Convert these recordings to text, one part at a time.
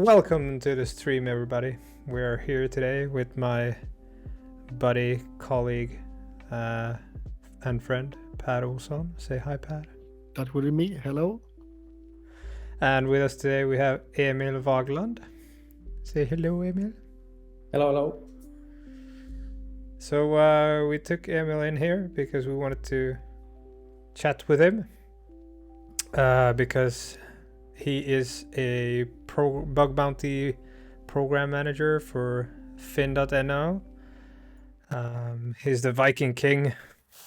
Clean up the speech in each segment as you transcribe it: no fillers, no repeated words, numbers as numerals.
Welcome to the stream, everybody. We're here today with my buddy, colleague, and friend, Pat Olsson. Say hi, Pat. That would be me. Hello. And with us today we have Emil Vaagland. Say hello, Emil. Hello. So we took Emil in here because we wanted to chat with him because he is a bug bounty program manager for fin.no. He's the Viking King.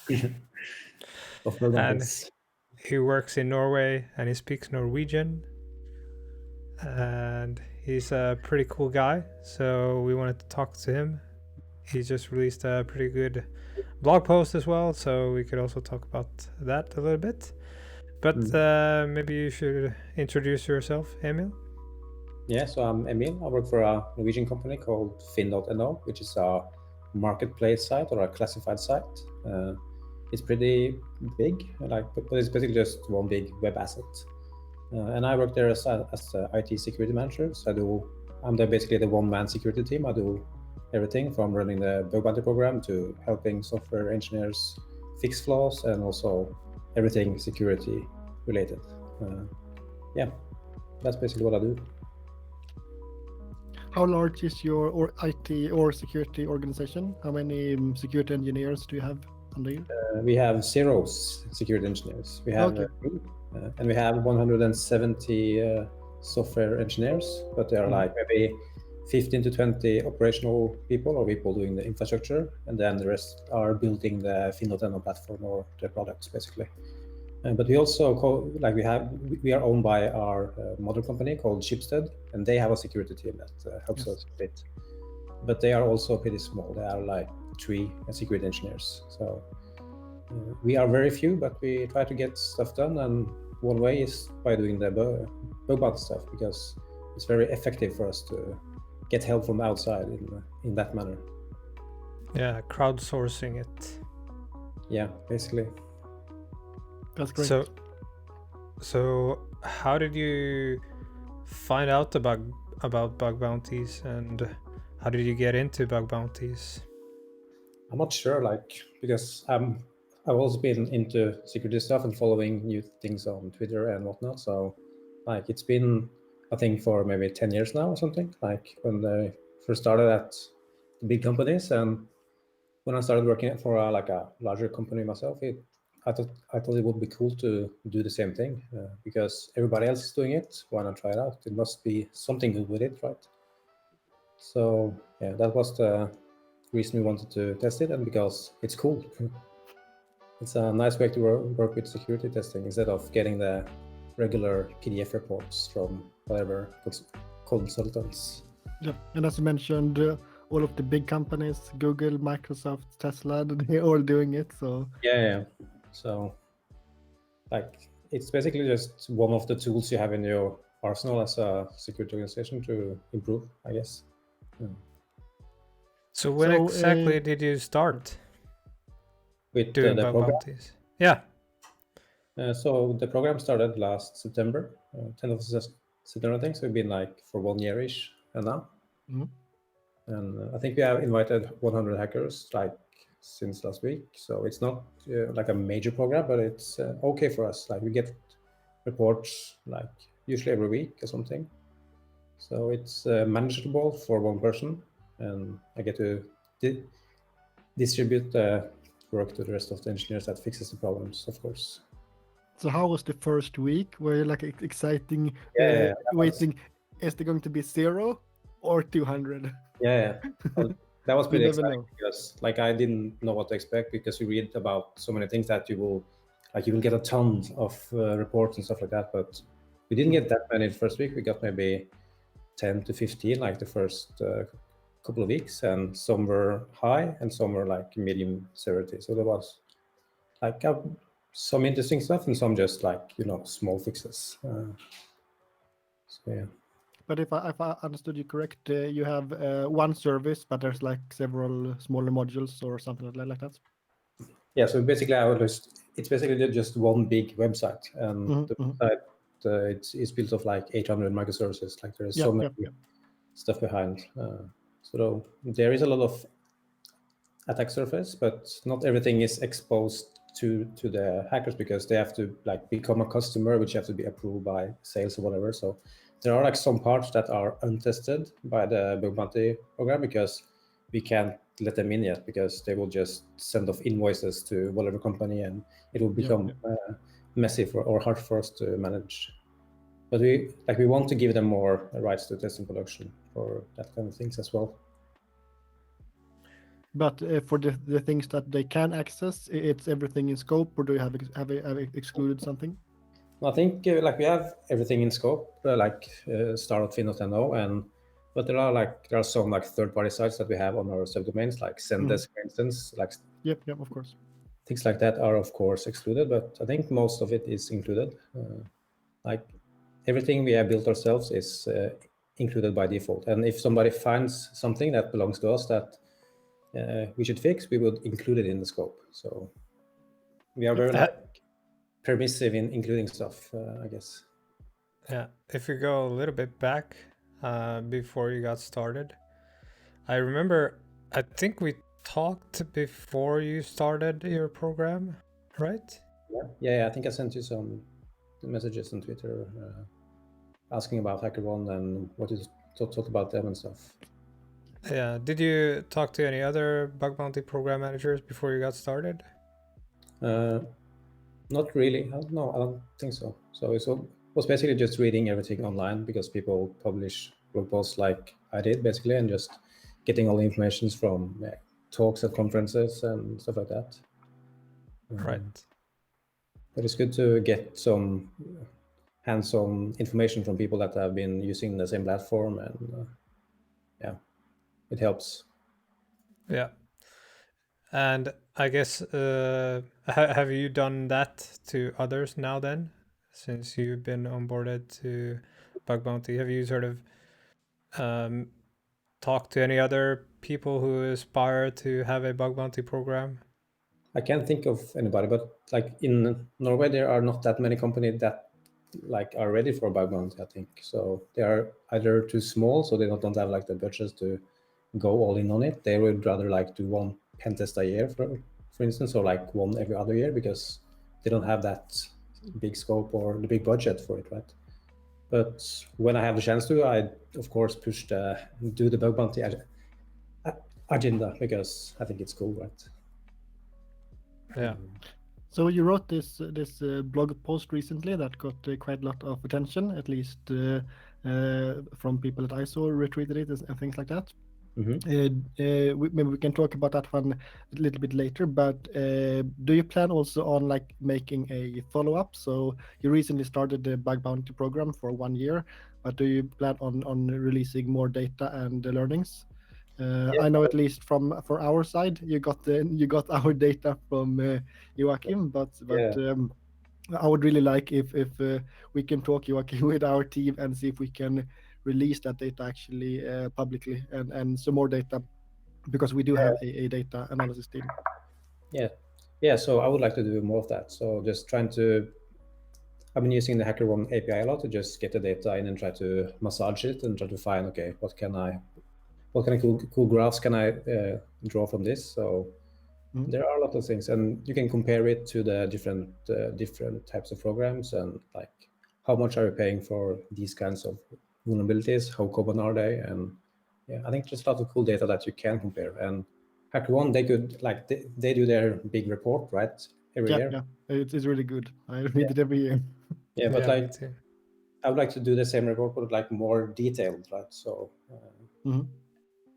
Of bug And bounties. he works in Norway and he speaks Norwegian. And he's a pretty cool guy, so we wanted to talk to him. He just released a pretty good blog post as well, so we could also talk about that a little bit. But maybe you should introduce yourself, Emil. Yeah, so I'm Emil. I work for a Norwegian company called fin.no, which is a marketplace site or a classified site. It's pretty big, but it's basically just one big web asset. And I work there as a IT security manager. So I'm basically the one-man security team. I do everything from running the bug bounty program to helping software engineers fix flaws and also everything security related. Yeah, that's basically what I do. How large is your IT or security organization? How many security engineers do you have under you? We have 0 security engineers. We have and we have 170 software engineers, but they are like maybe 15 to 20 operational people or people doing the infrastructure, and then the rest are building the fin.no platform or the products basically. But we also we are owned by our mother company called Schibsted, and they have a security team that helps us a bit. But they are also pretty small. They are like 3 security engineers. So we are very few, but we try to get stuff done. And one way is by doing the bug bounty stuff, because it's very effective for us to get help from outside in that manner. Yeah, crowdsourcing it. Yeah, basically. That's great. So how did you find out about bug bounties, and how did you get into bug bounties? I'm not sure, because I've also been into security stuff and following new things on Twitter and whatnot. So it's been, I think, for maybe 10 years now or something, when I first started at the big companies. And when I started working for a larger company myself, I thought it would be cool to do the same thing because everybody else is doing it. Why not try it out? It must be something good with it, right? So yeah, that was the reason we wanted to test it, and because it's cool. It's a nice way to work with security testing instead of getting the regular PDF reports from whatever consultants. Yeah, and as you mentioned, all of the big companies, Google, Microsoft, Tesla, they're all doing it. So yeah. So it's basically just one of the tools you have in your arsenal as a security organization to improve, I guess. So when exactly did you start with doing the bug program? bounties? Yeah. So the program started last September, 10th of September, I think. So we've been for 1 year-ish now. And I think we have invited 100 hackers since last week. So it's not a major program, but it's okay for us. We get reports usually every week or something. So it's manageable for one person, and I get to distribute the work to the rest of the engineers that fixes the problems, of course. So how was the first week? Were you exciting, waiting, is there going to be 0 or 200? Yeah. That was pretty exciting because I didn't know what to expect, because you read about so many things that you will get a ton of reports and stuff like that, but we didn't get that many the first week. We got maybe 10 to 15 the first couple of weeks, and some were high and some were medium severity. So there was some interesting stuff and some just small fixes. So yeah. But if I understood you correct, you have one service, but there's several smaller modules or something like that. Yeah, so basically it's basically just one big website, and the website it's built of like 800 microservices. Like there is so many stuff behind. So there is a lot of attack surface, but not everything is exposed to the hackers because they have to like become a customer, which have to be approved by sales or whatever. So there are like some parts that are untested by the bug bounty program because we can't let them in yet because they will just send off invoices to whatever company and it will become messy or hard for us to manage. But we want to give them more rights to test in production for that kind of things as well. But for the things that they can access, it's everything in scope, or do you have excluded something? I think like we have everything in scope, start.fin.no, but there are some like third-party sites that we have on our subdomains, like Zendesk, for instance. Like of course. Things like that are of course excluded, but I think most of it is included. Like everything we have built ourselves is included by default. And if somebody finds something that belongs to us that we should fix, we would include it in the scope. So we are very permissive in including stuff, I guess. Yeah, if you go a little bit back before you got started, I remember, I think we talked before you started your program, right? Yeah, I think I sent you some messages on Twitter asking about HackerOne and what you thought about them and stuff. Yeah, did you talk to any other bug bounty program managers before you got started? Not really. No, I don't think so. So it was basically just reading everything online because people publish blog posts like I did basically, and just getting all the information from talks at conferences and stuff like that. Right. But it's good to get some hands-on information from people that have been using the same platform, and it helps. Yeah. And I guess, have you done that to others now then, since you've been onboarded to Bug Bounty? Have you sort of talked to any other people who aspire to have a Bug Bounty program? I can't think of anybody, but like in Norway, there are not that many companies that like are ready for Bug Bounty, I think. So they are either too small, so they don't have like the budgets to go all in on it. They would rather like do one pen test a year, for instance, or like one every other year because they don't have that big scope or the big budget for it, right? But when I have the chance to, I of course push do the Bug Bounty agenda because I think it's cool, right? Yeah. So you wrote this blog post recently that got quite a lot of attention, at least from people that I saw retweeted it and things like that. Maybe we can talk about that one a little bit later, but do you plan also on like making a follow-up? So you recently started the bug bounty program for 1 year, but do you plan on releasing more data and learnings? I know at least for our side, you got our data from Joachim, but I would really like if we can talk, Joachim, with our team and see if we can release that data actually publicly and some more data, because we do have a data analysis team. Yeah. So I would like to do more of that. So just I've been using the HackerOne API a lot to just get the data in and try to massage it and try to find, okay, what kind of cool graphs can I draw from this? So there are a lot of things, and you can compare it to the different types of programs and like how much are you paying for these kinds of vulnerabilities, how common are they, and I think there's a lot of cool data that you can compare. And HackerOne, they could like they do their big report right every year. Yeah, it's really good. I read it every year. Yeah, but like I would like to do the same report, but like more detailed, right? So.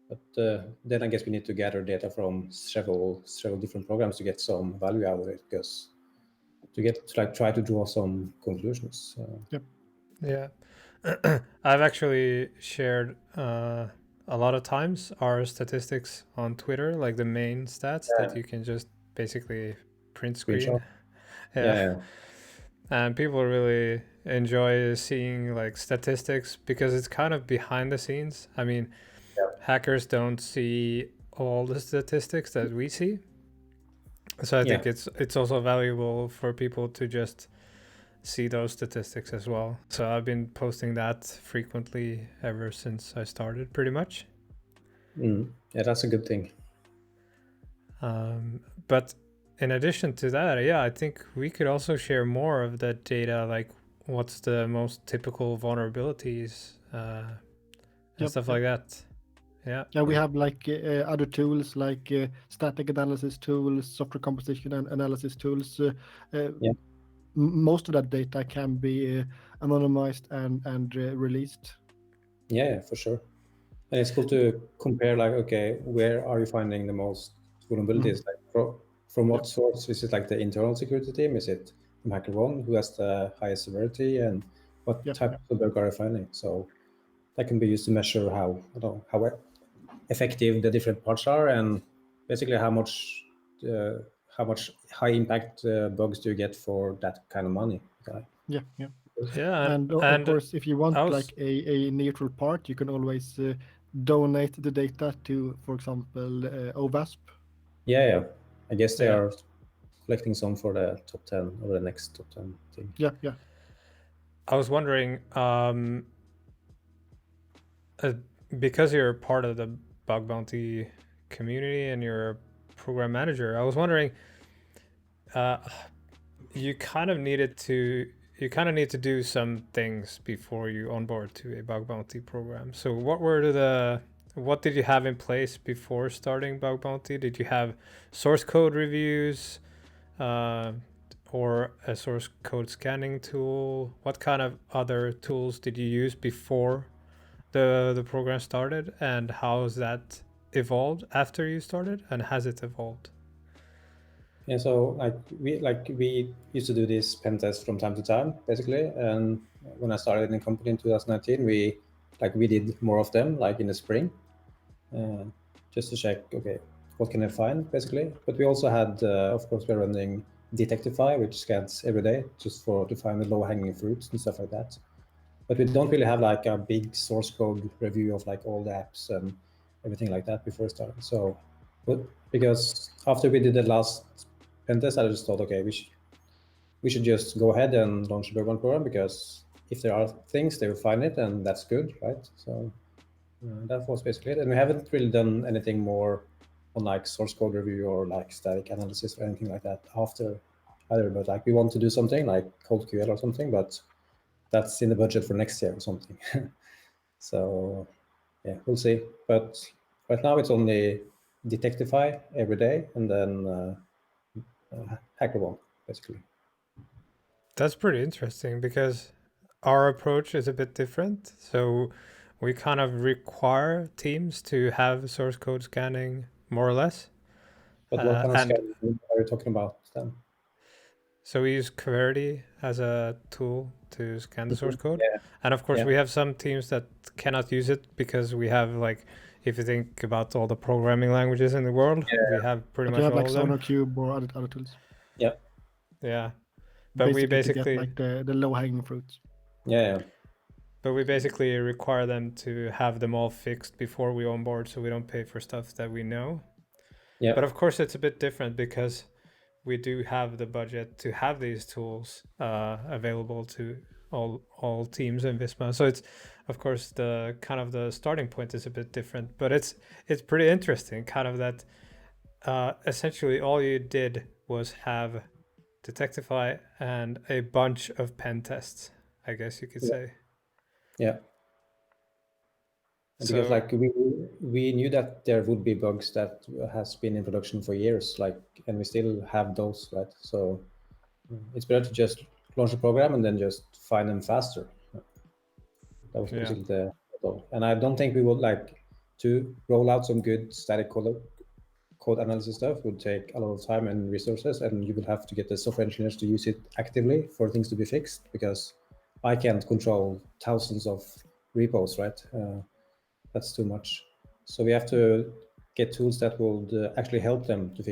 But then I guess we need to gather data from several different programs to get some value out of it, because to try to draw some conclusions. Yeah, I've actually shared a lot of times our statistics on Twitter, like the main stats that you can just basically print screen. Yeah. And people really enjoy seeing like statistics because it's kind of behind the scenes. I mean, hackers don't see all the statistics that we see, so I think it's also valuable for people to just see those statistics as well. So I've been posting that frequently ever since I started, pretty much. Yeah, that's a good thing. But in addition to that, yeah, I think we could also share more of that data, like what's the most typical vulnerabilities and stuff like that. Yeah. Yeah, we have like other tools like static analysis tools, software composition and analysis tools. Most of that data can be anonymized and released. Yeah, for sure. And it's cool to compare, like, okay, where are you finding the most vulnerabilities? Like, from what source? Is it like the internal security team? Is it from HackerOne, who has the highest severity? And what type of bug are you finding? So that can be used to measure how effective the different parts are, and basically how much high impact bugs do you get for that kind of money. Yeah. Yeah, and of course, if you want like a neutral part, you can always donate the data to, for example, OWASP. Yeah. I guess they are collecting some for the top 10 or the next top 10 thing. Yeah. I was wondering, because you're part of the bug bounty community and you're a program manager, I was wondering, you kind of need to do some things before you onboard to a bug bounty program. So what did you have in place before starting bug bounty? Did you have source code reviews, or a source code scanning tool? What kind of other tools did you use before the program started, and how has that evolved after you started, and has it evolved? Yeah, so we used to do this pen test from time to time, basically. And when I started in the company in 2019, we did more of them, like in the spring, just to check, okay, what can I find, basically. But we also had, of course, we're running Detectify, which scans every day just to find the low-hanging fruits and stuff like that. But we don't really have like a big source code review of like all the apps and everything like that before starting. So, but because after we did the last pen test, I just thought, okay, we should just go ahead and launch a bug bounty program, because if there are things, they will find it, and that's good, right? So that was basically it. And we haven't really done anything more on like source code review or like static analysis or anything like that after either. But like we want to do something like cold QL or something, but that's in the budget for next year or something. So yeah, we'll see. But right now it's only Detectify every day, and then HackerOne, basically. That's pretty interesting, because our approach is a bit different. So we kind of require teams to have source code scanning, more or less. But what kind of scanning are you talking about then? So we use Clarity as a tool to scan the source code. Yeah. And of course, we have some teams that cannot use it, because we have, like, if you think about all the programming languages in the world, we have pretty much all of them. SonarQube or other tools. Yeah. But basically we basically to get like the low-hanging fruits. Yeah. But we basically require them to have them all fixed before we onboard, so we don't pay for stuff that we know. Yeah. But of course, it's a bit different, because we do have the budget to have these tools available to all teams in Visma. So it's, of course, the kind of the starting point is a bit different, but it's pretty interesting, kind of that essentially all you did was have Detectify and a bunch of pen tests, I guess you could say. Yeah. Because like we knew that there would be bugs that has been in production for years, like, and we still have those, right? So it's better to just launch a program and then just find them faster. That was basically the goal. And I don't think we would like to roll out some good static code analysis stuff would take a lot of time and resources, and you will have to get the software engineers to use it actively for things to be fixed, because I can't control thousands of repos, right? That's too much. So we have to get tools that would actually help them to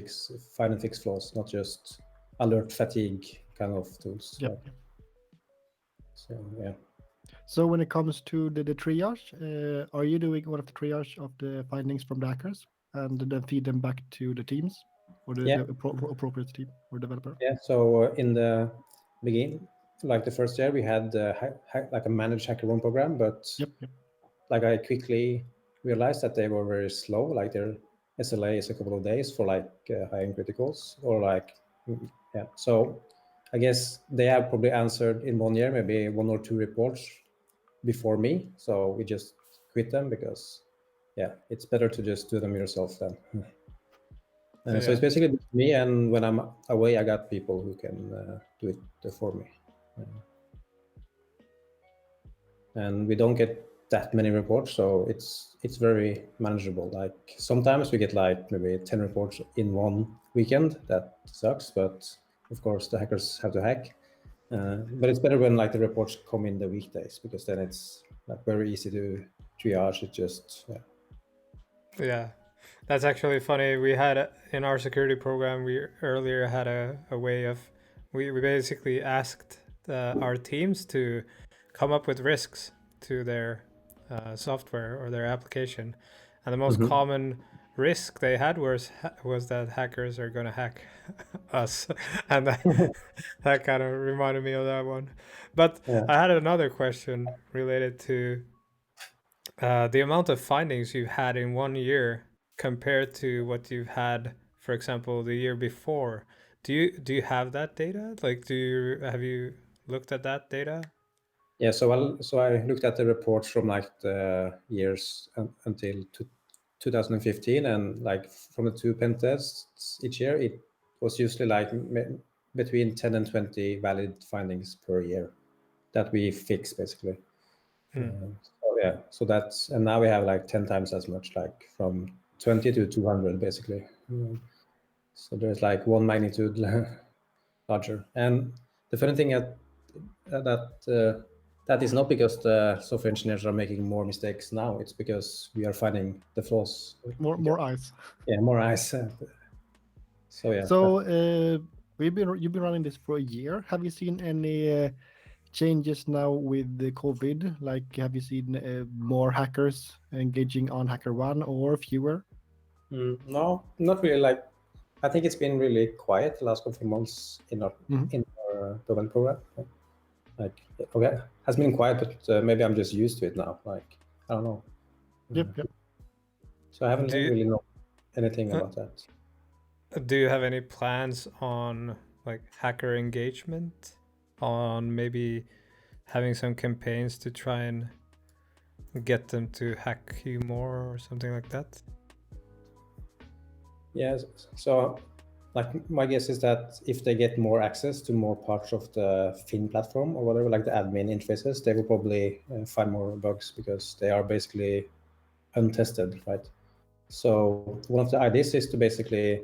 find and fix flaws, not just alert fatigue kind of tools. Yeah. Right? So yeah. So when it comes to the triage, are you doing one of the triage of the findings from the hackers and then feed them back to the teams or the appropriate team or developer? Yeah. So in the beginning, like the first year we had like a managed HackerOne program, but Yep. like I quickly realized that they were very slow. Like their SLA is a couple of days for like high-end criticals, or like yeah. So I guess they have probably answered in 1 year maybe 1 or 2 reports before me. So we just quit them because yeah, it's better to just do them yourself then. So it's basically just me, and when I'm away, I got people who can do it for me. And we don't get that many reports, so it's very manageable. Like sometimes we get like maybe 10 reports in one weekend. That sucks, but of course the hackers have to hack. But it's better when like the reports come in the weekdays, because then it's like very easy to triage. It just Yeah, that's actually funny. We had in our security program, we earlier had a way of we basically asked our teams to come up with risks to their software or their application, and the most common risk they had was that hackers are going to hack us, and that kind of reminded me of that one. But I had another question related to the amount of findings you've had in 1 year compared to what you've had, for example, the year before. Do you have that data? Like, have you looked at that data? Yeah, so I looked at the reports from like the years until 2015, and like from the 2 pen tests each year, it was usually like between 10 and 20 valid findings per year that we fix basically. So yeah, so that's, and now we have like 10 times as much, like from 20 to 200 basically. So there's like one magnitude larger. And the funny thing that is not because the software engineers are making more mistakes now. It's because we are finding the flaws. More eyes. Yeah, more eyes. So yeah. So you've been running this for a year. Have you seen any changes now with the COVID? Like, have you seen more hackers engaging on HackerOne or fewer? No, not really. Like, I think it's been really quiet the last couple of months in our development program. Like, okay, has been quiet, but maybe I'm just used to it now. Like, I don't know. Yep. So I haven't really known anything about that. Do you have any plans on like hacker engagement, on maybe having some campaigns to try and get them to hack you more or something like that? Yes. So like my guess is that if they get more access to more parts of the Fin platform or whatever, like the admin interfaces, they will probably find more bugs because they are basically untested, right? So one of the ideas is to basically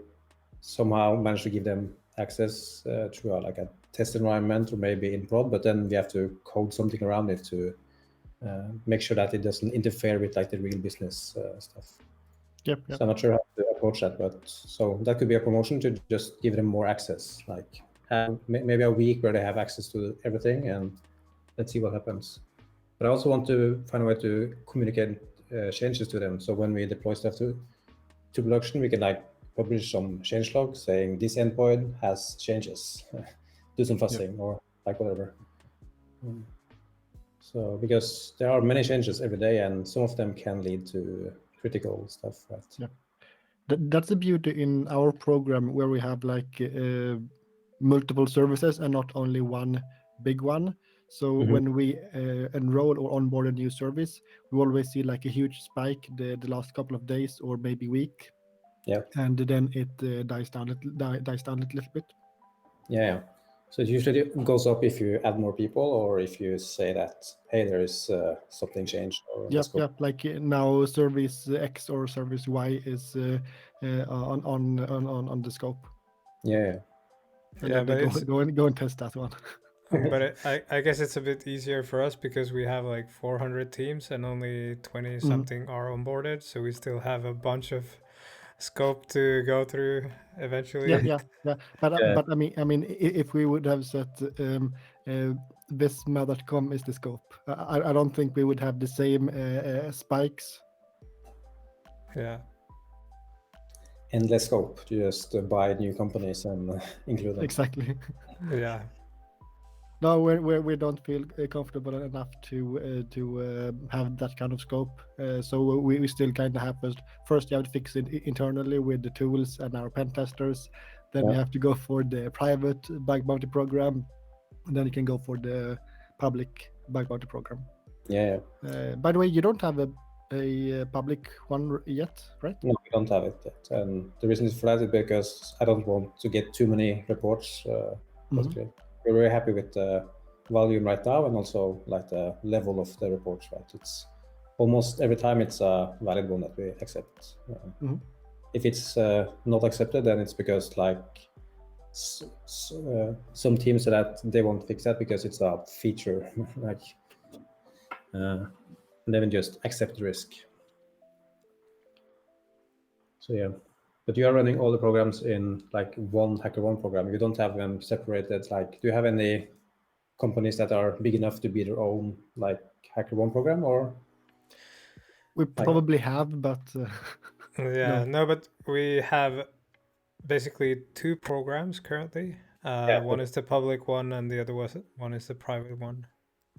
somehow manage to give them access through like a test environment or maybe in prod, but then we have to code something around it to make sure that it doesn't interfere with like the real business stuff. Yep. So I'm not sure how to approach that, but so that could be a promotion to just give them more access, like have maybe a week where they have access to everything, and let's see what happens. But I also want to find a way to communicate changes to them. So when we deploy stuff to production, we can like publish some change log saying this endpoint has changes, do some fuzzing or like whatever. So because there are many changes every day, and some of them can lead to critical stuff, right? Yeah. That's the beauty in our program, where we have like multiple services and not only one big one. So when we enroll or onboard a new service, we always see like a huge spike the last couple of days or maybe week. Yeah. And then it dies down a little bit. Yeah. So it usually goes up if you add more people, or if you say that, hey, there is something changed. Or Yep. Like now, service X or service Y is on the scope. Yeah. And then they go and test that one. But I guess it's a bit easier for us because we have like 400 teams and only 20 something are onboarded, so we still have a bunch of scope to go through eventually. Yeah. But I mean, if we would have set this Visma.com is the scope, I don't think we would have the same spikes. Yeah. Endless scope to just buy new companies and include them. Exactly. Yeah. No, we don't feel comfortable enough to have that kind of scope. So we still kind of have first you have to fix it internally with the tools and our pen testers. Then we have to go for the private bug bounty program, and then you can go for the public bug bounty program. Yeah. By the way, you don't have a public one yet, right? No, we don't have it yet, and the reason for that is because I don't want to get too many reports. Basically, we're very happy with the volume right now, and also like the level of the reports. Right, it's almost every time it's a valid one that we accept. If it's not accepted, then it's because like some teams say that they won't fix that because it's a feature, like, and they will just accept the risk. So yeah, but you are running all the programs in like one HackerOne program. You don't have them separated. Like, do you have any companies that are big enough to be their own like HackerOne program, or? We probably have, but yeah, no, but we have basically two programs currently. One is the public one, and the other one is the private one.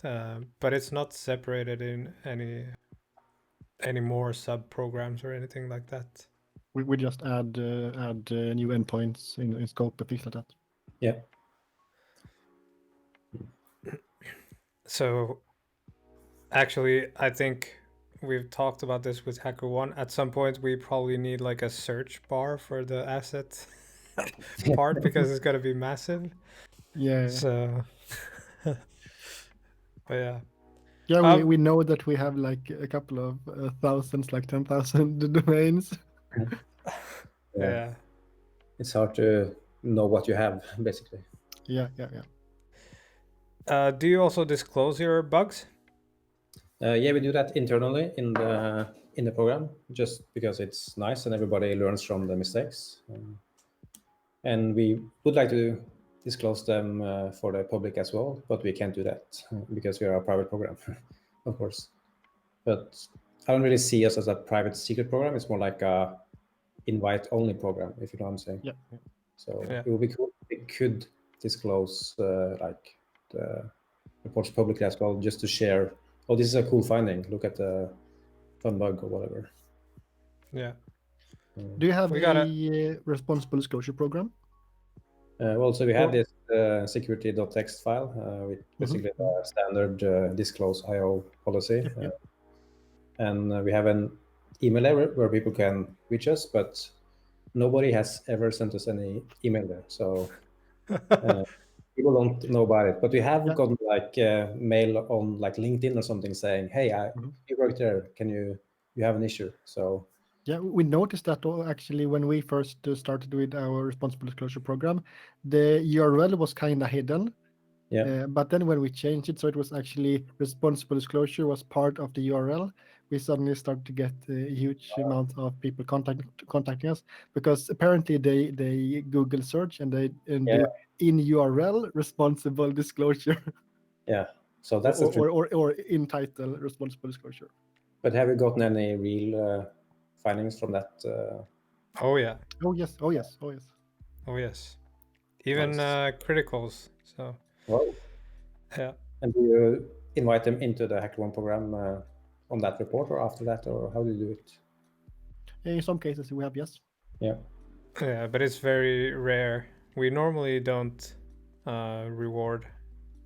But it's not separated in any more sub programs or anything like that. We just add new endpoints in scope and things like that. Yeah. So actually, I think we've talked about this with HackerOne. At some point, we probably need like a search bar for the asset part because it's going to be massive. Yeah. So, but yeah. Yeah, we know that we have like a couple of thousands, like 10,000 domains. Yeah. It's hard to know what you have, basically. Yeah. Do you also disclose your bugs? Yeah, we do that internally in the program, just because it's nice and everybody learns from the mistakes. And we would like to disclose them for the public as well, but we can't do that because we are a private program, of course. But I don't really see us as a private secret program. It's more like a invite-only program, if you know what I'm saying. Yeah. So it would be cool if we could disclose like the reports publicly as well, just to share. Oh, this is a cool finding. Look at the fun bug or whatever. Yeah. Do you have a responsible disclosure program? Well, so we have this security.txt file with basically the standard disclose IO policy. And we have an email where people can reach us, but nobody has ever sent us any email there. So people don't know about it. But we have gotten like mail on like LinkedIn or something saying, hey, you work there. You have an issue? So yeah, we noticed that actually when we first started with our responsible disclosure program, the URL was kind of hidden. Yeah. But then when we changed it, so it was actually responsible disclosure was part of the URL, we suddenly started to get a huge amount of people contacting us, because apparently they Google search and they do in URL responsible disclosure. Yeah. So that's or in title responsible disclosure. But have you gotten any real findings from that? Oh yeah. Oh yes. Even criticals. So. Wow. Yeah. And do you invite them into the HackerOne program on that report, or after that, or how do you do it? In some cases we have, yes. Yeah. Yeah, but it's very rare. We normally don't reward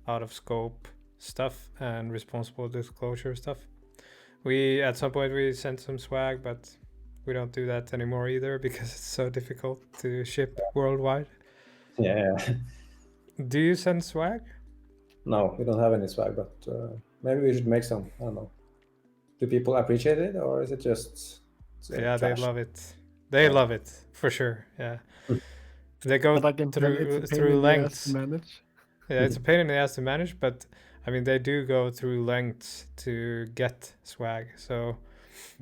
out of scope stuff and responsible disclosure stuff. We at some point we sent some swag, but we don't do that anymore either because it's so difficult to ship worldwide. Yeah. Do you send swag? No, we don't have any swag, but maybe we should make some. I don't know. Do people appreciate it, or is it just yeah, trash? they love it. They love it for sure. Yeah, they go through lengths. Yeah, it's a pain in the ass to manage, but I mean they do go through lengths to get swag. So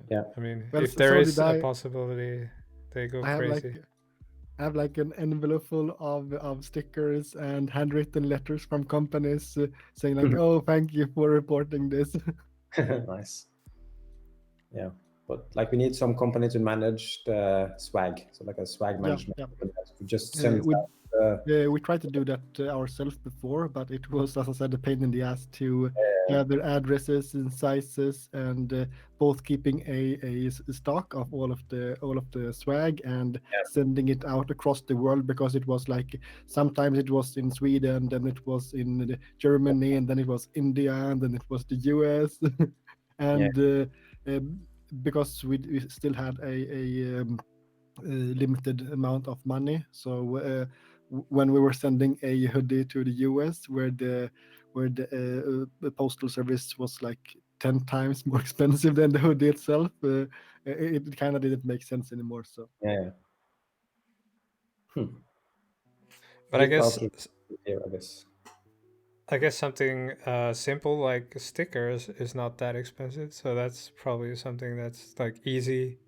yeah, I mean if there is a possibility, they go crazy. I have like an envelope full of stickers and handwritten letters from companies saying like, oh, thank you for reporting this. Nice. Yeah, but like we need some company to manage the swag, so like a swag management. Yeah. Just send we tried to do that ourselves before, but it was, as I said, a pain in the ass to gather addresses and sizes, and both keeping a stock of all of the swag and sending it out across the world, because it was like sometimes it was in Sweden, then it was in Germany, and then it was India, and then it was the US, and because we still had a limited amount of money. So when we were sending a hoodie to the US, where the postal service was like 10 times more expensive than the hoodie itself, it kind of didn't make sense anymore. So Yeah. But I guess here, I guess. I guess something simple like stickers is not that expensive, so that's probably something that's like easy.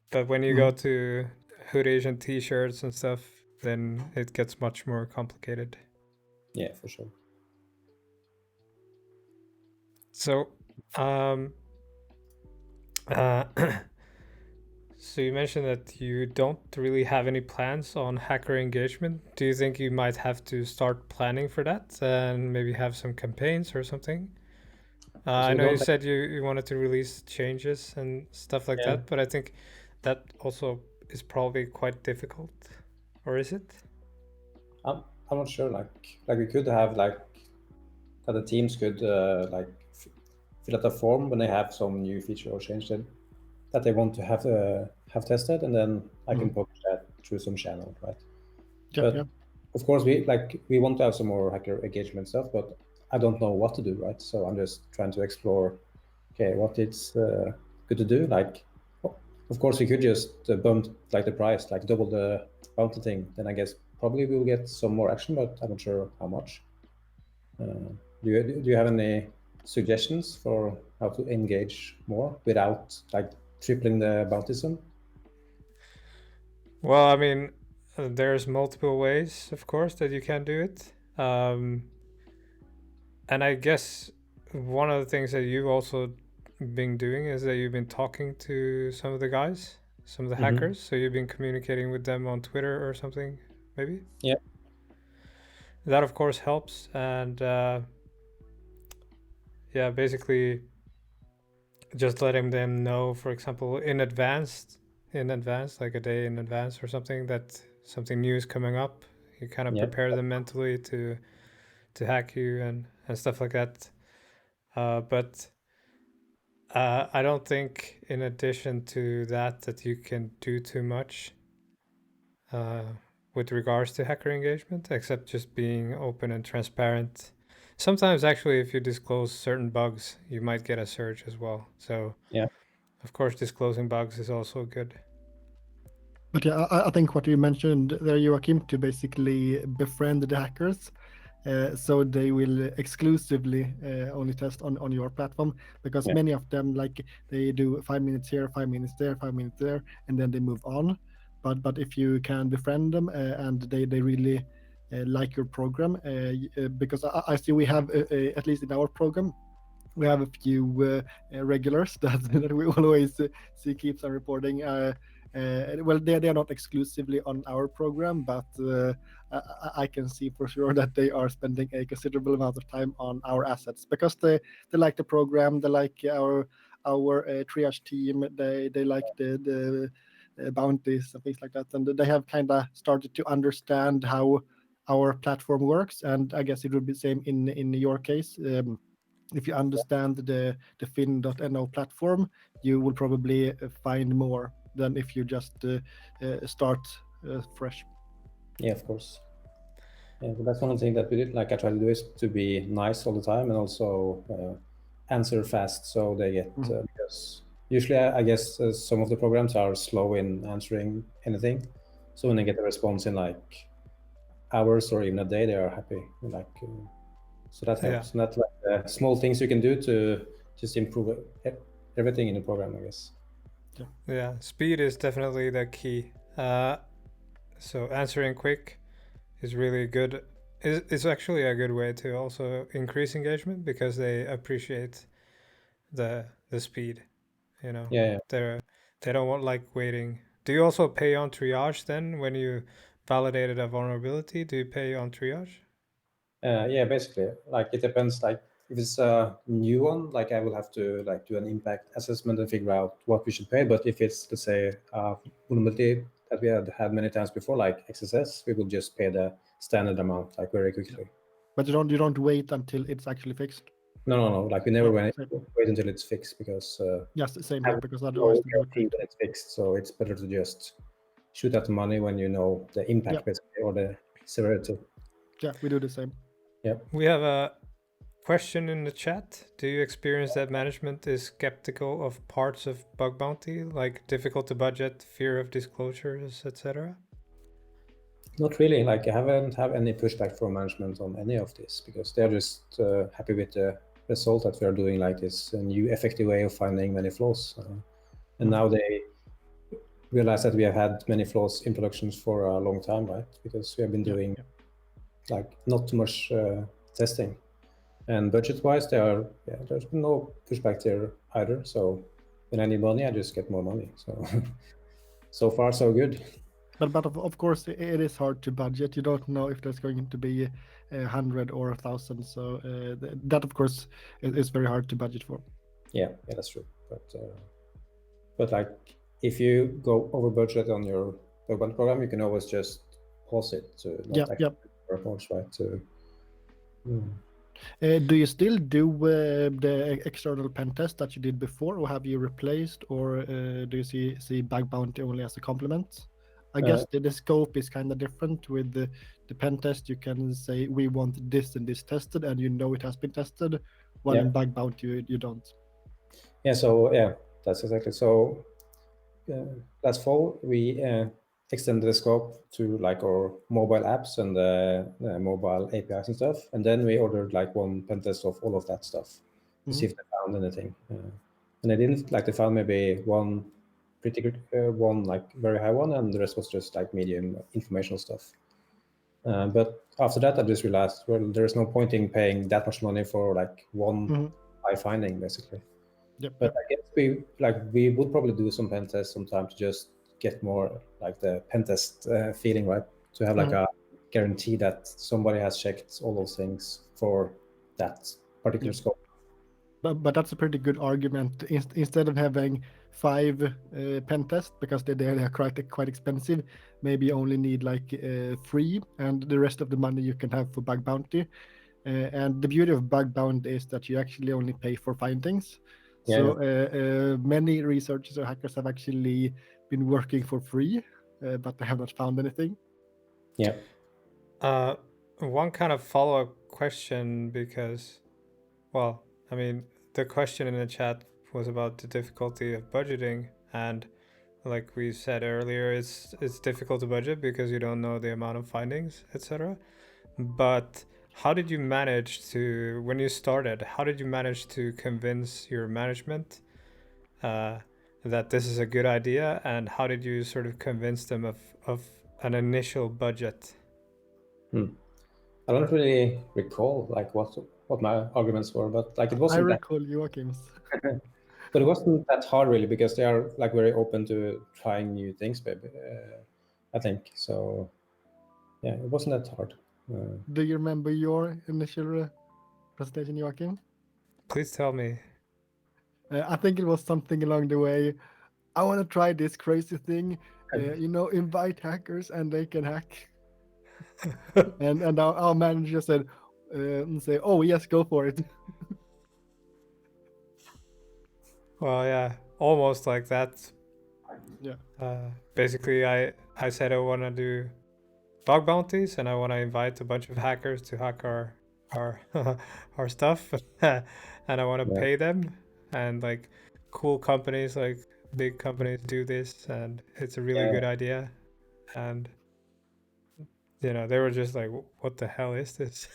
But when you go to hoodies and t-shirts and stuff, then it gets much more complicated. Yeah, for sure. So, so you mentioned that you don't really have any plans on hacker engagement. Do you think you might have to start planning for that and maybe have some campaigns or something? I know you said you wanted to release changes and stuff like that, but I think that also is probably quite difficult, or is it? I'm not sure. Like we could have like that the teams could like fill out a form when they have some new feature or change that they want to have tested, and then I can publish that through some channel, right? But of course, we want to have some more hacker engagement stuff, but I don't know what to do, right? So I'm just trying to explore, okay, what it's good to do. Like, of course, we could just bump like the price, like double the bounty thing. Then I guess probably we'll get some more action, but I'm not sure how much. Do you have any suggestions for how to engage more without like tripling the bounty sum? Well, I mean, there's multiple ways, of course, that you can do it. And I guess one of the things that you've also been doing is that you've been talking to some of the guys, some of the hackers. So you've been communicating with them on Twitter or something, maybe? Yeah. That, of course, helps. And yeah, basically just letting them know, for example, in advance, like a day in advance or something, that something new is coming up. You kind of prepare them mentally to hack you and stuff like that. But I don't think, in addition to that you can do too much with regards to hacker engagement, except just being open and transparent. Sometimes, actually, if you disclose certain bugs, you might get a surge as well. So, of course, disclosing bugs is also good. But yeah, I think what you mentioned there, Joachim, to basically befriend the hackers, so they will exclusively only test on your platform, because many of them, like, they do 5 minutes here, 5 minutes there, 5 minutes there, and then they move on. But if you can befriend them and they really like your program, because I see we have, at least in our program, we have a few regulars that we always see keeps on reporting. Well, they are not exclusively on our program, but I can see for sure that they are spending a considerable amount of time on our assets, because they like the program, they like our triage team, they like the bounties and things like that, and they have kind of started to understand how our platform works. And I guess it would be the same in your case. If you understand the fin.no platform, you will probably find more than if you just start fresh. Yeah, of course. Yeah, but that's one thing that we did. Like, I try to do is to be nice all the time, and also answer fast, so they get because usually I guess some of the programs are slow in answering anything. So when they get a response in like hours or even a day, they are happy. Like, so that helps. And that's like small things you can do to just improve everything in the program, I guess. Yeah, speed is definitely the key. So answering quick is really good. It's actually a good way to also increase engagement, because they appreciate the speed. You know, yeah. They don't want like waiting. Do you also pay on triage then when you validated a vulnerability, do you pay on triage? Yeah, basically, like it depends. Like if it's a new one, like I will have to like do an impact assessment and figure out what we should pay. But if it's, let's say, vulnerability that we had many times before, like XSS, we will just pay the standard amount like very quickly. But you don't wait until it's actually fixed. No. Like we never No, wait same. until it's fixed because Yes, same I here, have because no otherwise they would guarantee when it's fixed. So it's better to just shoot at the money when you know the impact, Yeah. basically, or the severity. Yeah, we do the same. Yeah. We have a question in the chat. Do you experience that management is skeptical of parts of bug bounty, like difficult to budget, fear of disclosures, etc.? Not really. Like I haven't had any pushback from management on any of this because they're just happy with the result that we are doing, like this new effective way of finding many flaws. And now they realize that we have had many flaws in productions for a long time, right? Because we have been doing like not too much testing. And budget-wise, there's been no pushback there either. So when I need money, I just get more money. So so far so good. But of course, it is hard to budget. You don't know if there's going to be 100 or 1,000. So that, of course, is very hard to budget for. Yeah, that's true. But like if you go over budget on your bug bounty program, you can always just pause it to not approach, right? Do you still do the external pen test that you did before, or have you replaced, or do you see bug bounty only as a complement? I guess the scope is kind of different. With the pen test, you can say we want this and this tested, and you know it has been tested, while in bug bounty you don't. Yeah, so yeah, that's exactly. So last fall we extended the scope to like our mobile apps and mobile APIs and stuff, and then we ordered like one pen test of all of that stuff to see if they found anything. And they didn't. Like they found maybe one pretty good one, like very high one, and the rest was just like medium informational stuff. But after that, I just realized, well, there's no point in paying that much money for like one high finding, basically. But I guess we would probably do some pen tests sometime to just get more like the pen test feeling, right? To have like a guarantee that somebody has checked all those things for that particular scope. But that's a pretty good argument. Instead of having 5 pen tests, because they are quite expensive, maybe you only need like 3, and the rest of the money you can have for bug bounty. And the beauty of bug bounty is that you actually only pay for findings. So many researchers or hackers have actually been working for free, but they have not found anything. Yeah. One kind of follow-up question, because, well, I mean, the question in the chat was about the difficulty of budgeting, and like we said earlier, it's difficult to budget because you don't know the amount of findings, etc. But how did you manage to, when you started, how did you manage to convince your management that this is a good idea, and how did you sort of convince them of an initial budget? I don't really recall like what my arguments were, but like it wasn't. I recall Joachim's. But it wasn't that hard really, because they are like very open to trying new things, baby. I think so. Yeah, it wasn't that hard. Do you remember your initial presentation, Joachim? Please tell me. I think it was something along the way. I want to try this crazy thing, invite hackers and they can hack. and our manager said, "Oh yes, go for it." Well, yeah, almost like that. Yeah. Basically, I said I want to do bug bounties, and I want to invite a bunch of hackers to hack our our stuff, and I want to pay them, and like cool companies, like big companies, do this, and it's a really good idea. And they were just like, "What the hell is this?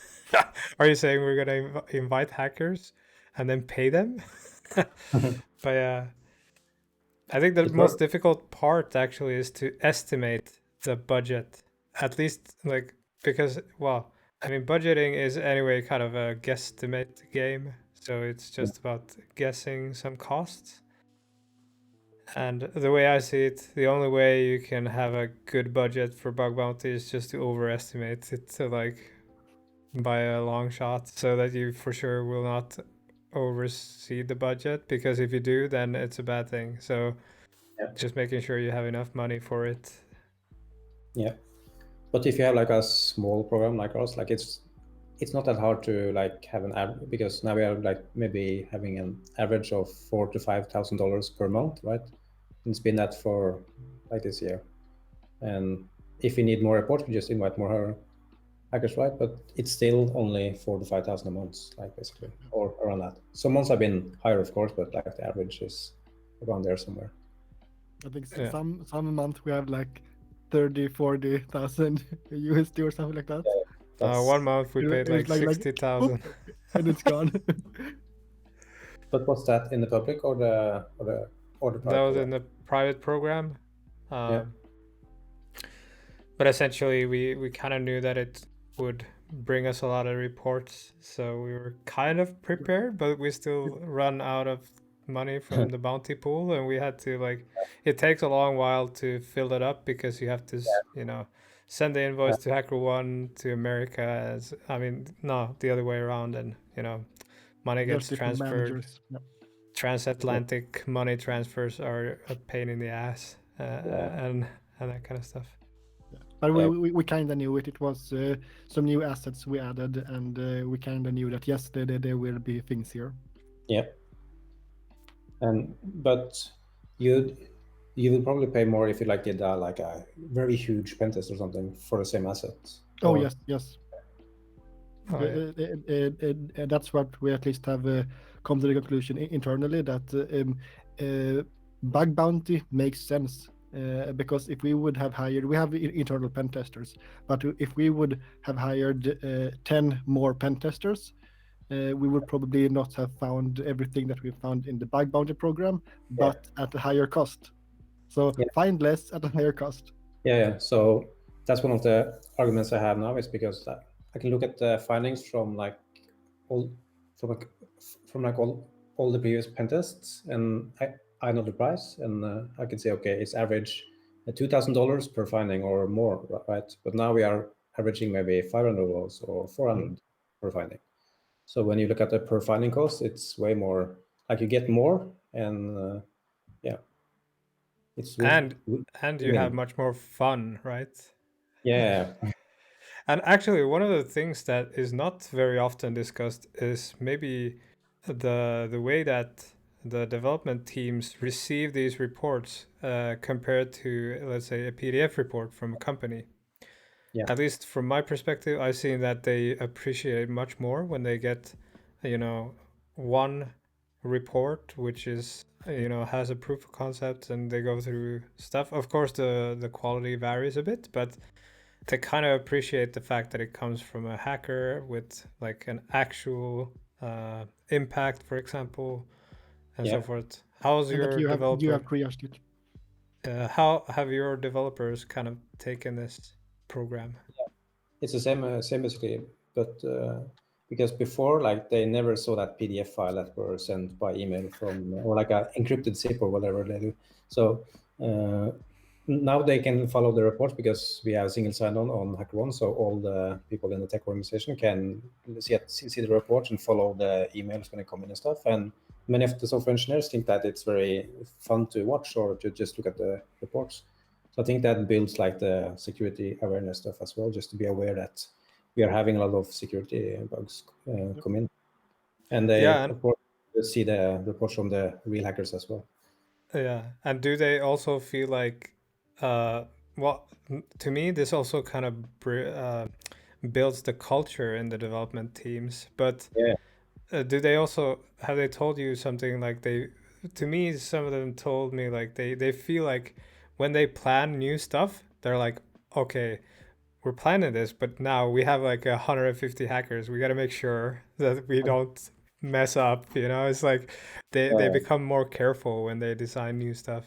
Are you saying we're gonna invite hackers and then pay them?" But yeah, I think the most difficult part actually is to estimate the budget, at least like, because, well, I mean, budgeting is anyway kind of a guesstimate game, so it's just about guessing some costs. And the way I see it, the only way you can have a good budget for bug bounty is just to overestimate it to like by a long shot, so that you for sure will not oversee the budget, because if you do, then it's a bad thing. So just making sure you have enough money for it. Yeah, but if you have like a small program like ours, like it's not that hard to like have an average, because now we are like maybe having an average of $4,000 to $5,000 per month, right? And it's been that for like this year. And if we need more reports, we just invite more hackers, right? But it's still only 4,000 to 5,000 a month, like basically, or around that. Some months have been higher, of course, but like the average is around there somewhere. I think Yeah. some month we have like 30,000 to 40,000 USD or something like that. One month we paid like It's 60,000. and it's gone. But what's that, in the public or the That private was program? in the private program. Yeah. But essentially, we kind of knew that it would bring us a lot of reports, so we were kind of prepared, but we still run out of money from the bounty pool, and we had to like, it takes a long while to fill it up, because you have to, you know, send the invoice to HackerOne to America, as I mean, no, the other way around, and you know, money There's gets different transferred. managers. Yeah. Transatlantic money transfers are a pain in the ass, and that kind of stuff. But we kind of knew it. It was some new assets we added, and we kind of knew that yes, there will be things here. Yeah. But you will probably pay more if you like did like a very huge pen test or something for the same asset. Oh Or- yes. Oh, yeah. That's what we at least have come to the conclusion internally, that bug bounty makes sense. Because if we would have hired, we have internal pen testers, but if we would have hired 10 more pen testers, we would probably not have found everything that we found in the bug bounty program, but at a higher cost. So find less at a higher cost. Yeah. So that's one of the arguments I have now, is because I can look at the findings from like all the previous pen tests, and I know the price, and I can say, okay, it's average $2,000 per finding or more, right? But now we are averaging maybe $500 or $400 per finding. So when you look at the per finding cost, it's way more, like you get more, and it's and you have much more fun, right? Yeah. And actually, one of the things that is not very often discussed is maybe the way that the development teams receive these reports compared to, let's say, a PDF report from a company. Yeah. At least from my perspective, I've seen that they appreciate much more when they get, you know, one report which is, you know, has a proof of concept, and they go through stuff. Of course, the quality varies a bit, but they kind of appreciate the fact that it comes from a hacker with like an actual impact, for example, and so forth. How's And your that you developer? have triaged it. How have your developers kind of taken this program? It's the same basically, but because before, like, they never saw that PDF file that were sent by email from, or like a encrypted zip or whatever they do. So now they can follow the reports, because we have single sign-on on HackerOne, so all the people in the tech organization can see the reports and follow the emails when they come in and stuff. And many of the software engineers think that it's very fun to watch or to just look at the reports. So I think that builds like the security awareness stuff as well, just to be aware that we are having a lot of security bugs come in. And they, of course, see the reports from the real hackers as well. Yeah. And do they also feel like, well, to me, this also kind of builds the culture in the development teams. But do they also, have they told you something like to me, some of them told me like they feel like when they plan new stuff, they're like, okay, we're planning this, but now we have like 150 hackers. We got to make sure that we don't mess up. You know, it's like they become more careful when they design new stuff.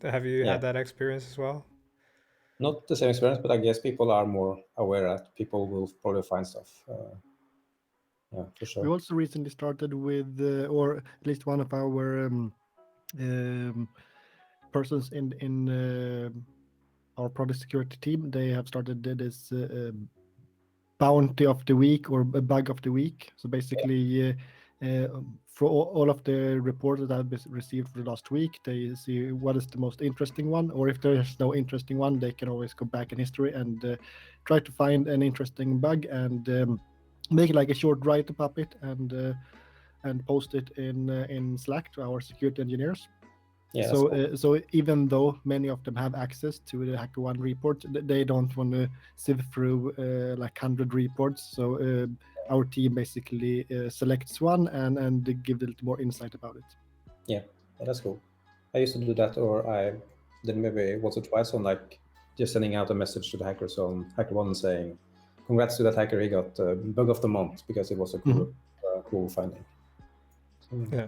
Have you had that experience as well? Not the same experience, but I guess people are more aware that people will probably find stuff. Yeah, for sure. We also recently started with, or at least one of our persons in our product security team, they have started this bounty of the week or a bug of the week. So basically, for all of the reports that I've received for the last week, they see what is the most interesting one, or if there's no interesting one, they can always go back in history and try to find an interesting bug and make like a short write-up of it and post it in Slack to our security engineers. Yeah. So even though many of them have access to the HackerOne report, they don't want to sift through like 100 reports. So our team basically selects one and give a little more insight about it. Yeah, that's cool. I used to do that, or I did maybe once or twice on like just sending out a message to the hackers on HackerOne saying, "Congrats to that hacker, he got bug of the month," because it was a cool, cool finding. So, Yeah.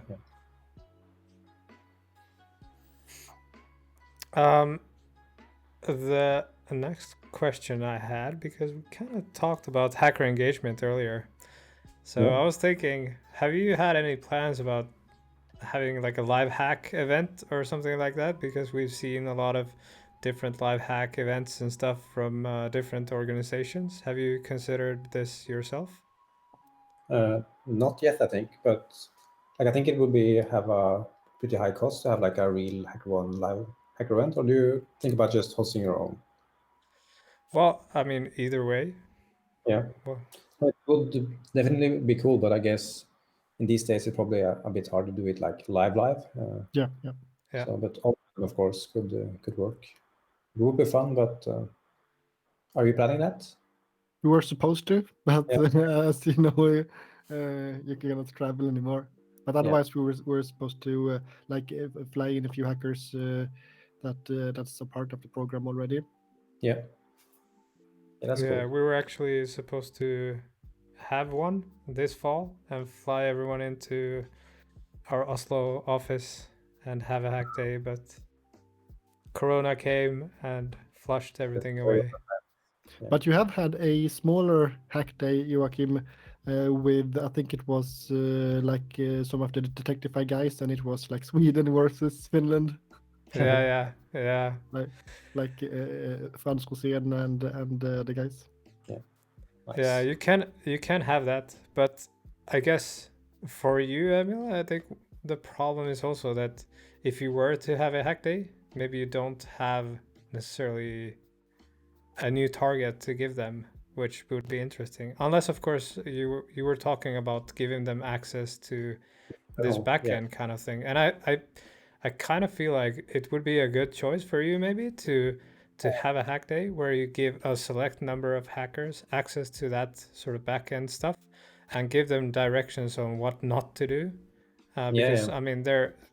The next question I had, because we kind of talked about hacker engagement earlier, so I was thinking, have you had any plans about having like a live hack event or something like that? Because we've seen a lot of different live hack events and stuff from different organizations. Have you considered this yourself? Not yet, I think, but like I think it would have a pretty high cost to have like a real HackerOne live hacker event, or do you think about just hosting your own? Well, I mean, either way. Yeah, Well, it would definitely be cool, but I guess in these days it's probably a bit hard to do it like live. Yeah. So, but all of course could work. It would be fun, but are you planning that? We were supposed to, but as you know, you cannot travel anymore. But otherwise, we were supposed to like fly in a few hackers that's a part of the program already. Yeah, that's cool. we were actually supposed to have one this fall and fly everyone into our Oslo office and have a hack day, but Corona came and flushed everything away. Yeah. But you have had a smaller hack day, Joachim, with I think it was like some of the Detectify guys, and it was like Sweden versus Finland. Yeah. Like Frans Rosén and the guys. Yeah. Nice. Yeah, you can have that, but I guess for you, Emil, I think the problem is also that if you were to have a hack day, maybe you don't have necessarily a new target to give them, which would be interesting. Unless, of course, you were talking about giving them access to this backend kind of thing. And I kind of feel like it would be a good choice for you maybe to have a hack day where you give a select number of hackers access to that sort of backend stuff and give them directions on what not to do. Because I mean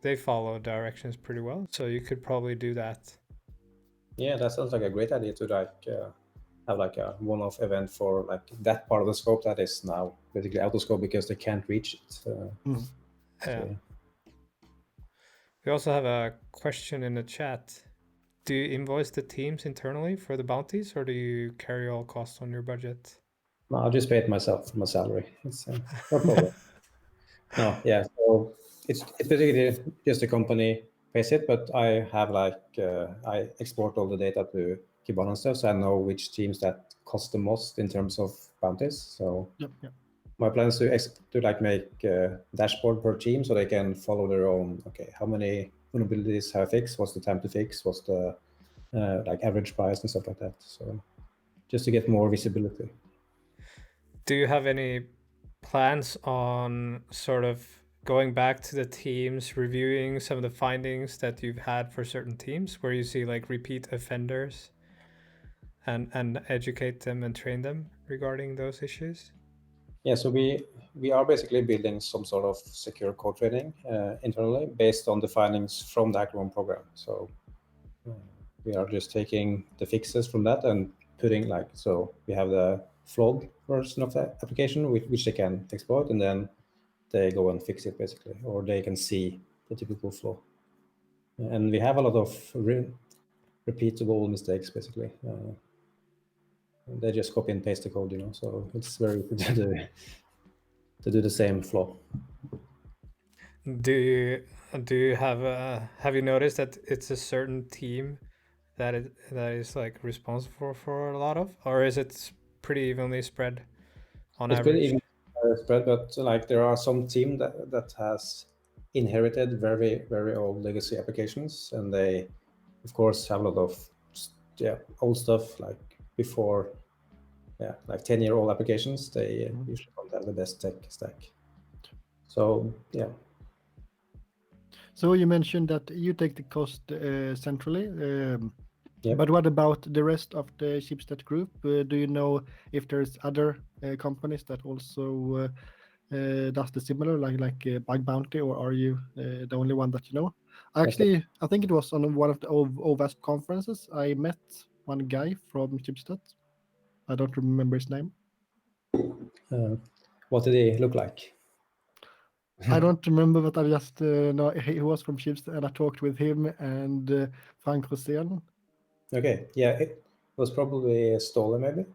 they follow directions pretty well, so you could probably do that. Yeah, that sounds like a great idea to like have like a one-off event for like that part of the scope that is now basically out of scope because they can't reach it. So, We also have a question in the chat. Do you invoice the teams internally for the bounties, or do you carry all costs on your budget? No, I'll just pay it myself from my salary. It's no problem. No, yeah. So it's basically just the company pays it, but I have like I export all the data to Kibana and stuff, so I know which teams that cost the most in terms of bounties. So my plan is to like make a dashboard per team so they can follow their own. Okay, how many vulnerabilities have I fixed? What's the time to fix? What's the like average price and stuff like that? So just to get more visibility. Do you have any plans on sort of going back to the teams, reviewing some of the findings that you've had for certain teams where you see like repeat offenders and educate them and train them regarding those issues? Yeah, so we are basically building some sort of secure code training internally based on the findings from the HackerOne program. So we are just taking the fixes from that and putting like, so we have the flawed version of the application which they can exploit, and then they go and fix it basically, or they can see the typical flaw. And we have a lot of repeatable mistakes basically. They just copy and paste the code, so it's very easy to do the same flaw. Do you have you noticed that it's a certain team that is like responsible for a lot of, or is it pretty evenly spread on It's pretty average? even spread, but like there are some team that has inherited very old legacy applications, and they of course have a lot of old stuff like before, like 10-year-old applications. They usually don't have the best tech stack. So yeah. So you mentioned that you take the cost centrally. Yep. But what about the rest of the Schibsted group? Do you know if there's other companies that also does the similar, like Bug Bounty, or are you the only one that you know? Actually, I think it was on one of the OWASP conferences. I met one guy from Schibsted. I don't remember his name. What did he look like? I don't remember, but I just know he was from Schibsted, and I talked with him and Frank Rosén. Okay, yeah, it was probably Ståle, maybe.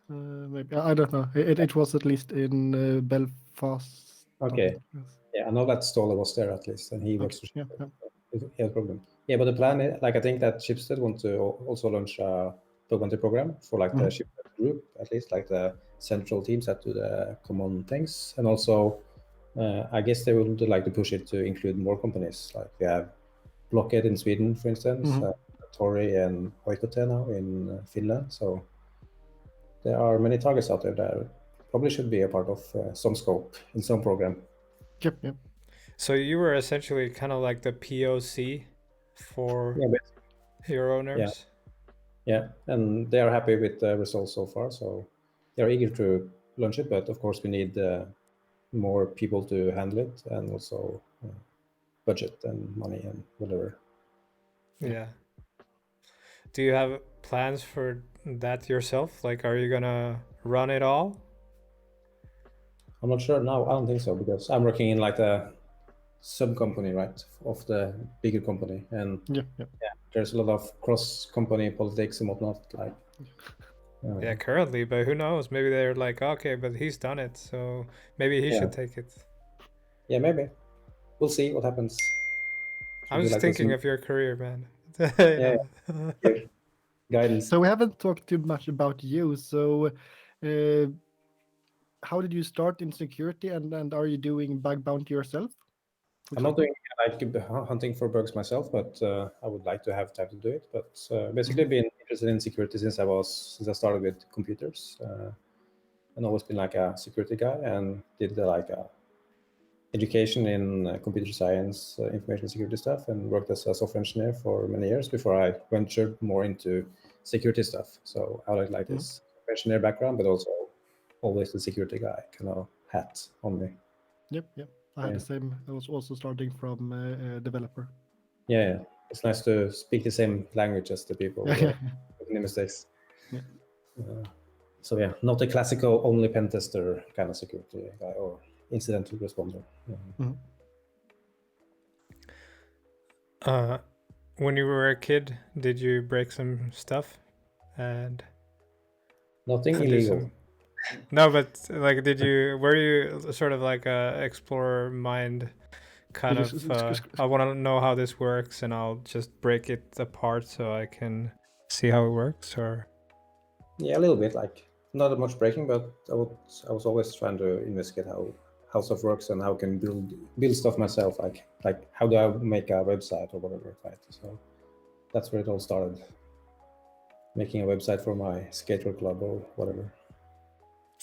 Maybe I don't know. It was at least in Belfast. Okay. Yes. Yeah, I know that Ståle was there at least, and he works for Yeah, Schibsted. He has a problem. Yeah, but the plan is, like, I think that Schibsted want to also launch a bug bounty program for like the Schibsted group, at least like the central teams that do the common things, and also I guess they would like to push it to include more companies. Like we have Blockhead in Sweden, for instance, Tori and Oikote now in Finland. So there are many targets out there that probably should be a part of some scope in some program. Yep. So you were essentially kind of like the POC for your owners. Yeah, and they are happy with the results so far. So they are eager to launch it, but of course we need more people to handle it, and also budget and money and whatever. Yeah. Do you have plans for that yourself? Like, are you gonna run it all? I'm not sure now. I don't think so, because I'm working in like a sub company, right, of the bigger company, and there's a lot of cross company politics and whatnot. Like, yeah, currently, but who knows? Maybe they're like, okay, but he's done it, so maybe he should take it. Yeah, maybe. We'll see what happens. I'm just like thinking of your career, man. Guidance. So we haven't talked too much about you. So how did you start in security, and are you doing bug bounty yourself? I'm not doing like hunting for bugs myself, but I would like to have time to do it. But basically, been interested in security since I started with computers, and always been like a security guy, and did like a education in computer science, information security stuff, and worked as a software engineer for many years before I ventured more into security stuff. So I like this engineer background, but also always the security guy kind of hat on me. Yep. I had the same. I was also starting from a developer. Yeah, it's nice to speak the same language as the people making any mistakes. Yeah. So yeah, not a classical only pen tester kind of security guy or incidental responder. When you were a kid, did you break some stuff? And nothing illegal. No, but like, were you sort of like a explorer mind kind of? I want to know how this works, and I'll just break it apart so I can see how it works, or? Yeah, a little bit. Like not that much breaking, but I was always trying to investigate how stuff works and how I can build stuff myself. Like how do I make a website or whatever, right? So that's where it all started. Making a website for my skater club or whatever.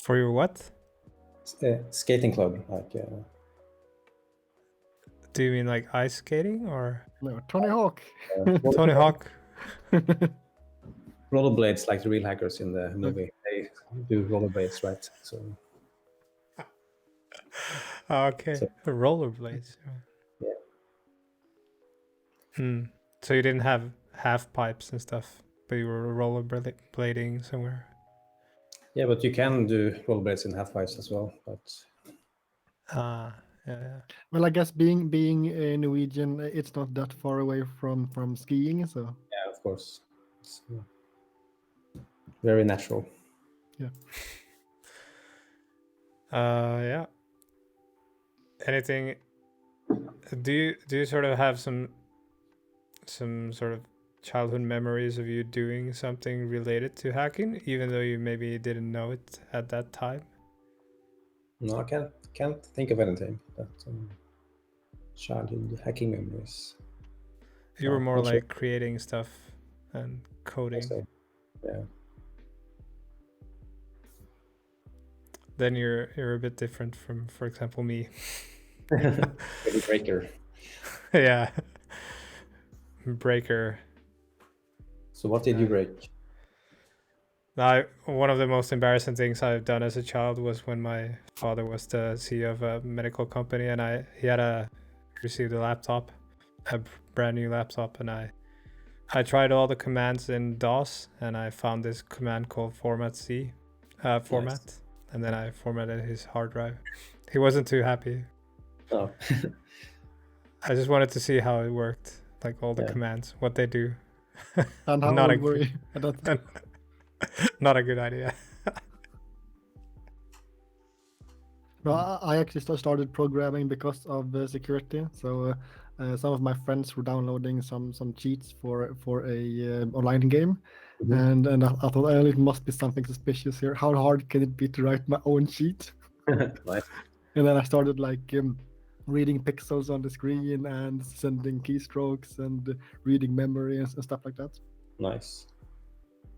For your what? Skating club, like. Do you mean like ice skating or? No, Tony Hawk. Tony Hawk. Rollerblades, like the real hackers in the movie. They do rollerblades, right? So. Okay, so, rollerblades. Yeah. So you didn't have half pipes and stuff, but you were rollerblading somewhere. Yeah, but you can do rollerblades in half pipes as well. But yeah. Well, I guess being Norwegian, it's not that far away from skiing, so. Yeah, of course. It's very natural. Yeah. Yeah. anything? Do you sort of have some sort of childhood memories of you doing something related to hacking, even though you maybe didn't know it at that time? No, I can't think of anything. But childhood hacking memories. You were No, more not sure. like creating stuff and coding. So, yeah. Then you're a bit different from, for example, me. Really breaker. Yeah. Breaker. So what did you break? One of the most embarrassing things I've done as a child was when my father was the CEO of a medical company, and he had received a laptop, a brand new laptop, and I tried all the commands in DOS, and I found this command called format, Nice. and then I formatted his hard drive. He wasn't too happy. Oh. I just wanted to see how it worked, like all the Yeah. commands, what they do. And how Not old a were good- you at that time? Not a good idea. No, I actually started programming because of security. So some of my friends were downloading some cheats for a online game, Mhm. and I thought, oh, it must be something suspicious here. How hard can it be to write my own cheat? Nice. And then I started like reading pixels on the screen and sending keystrokes and reading memory and stuff like that. Nice.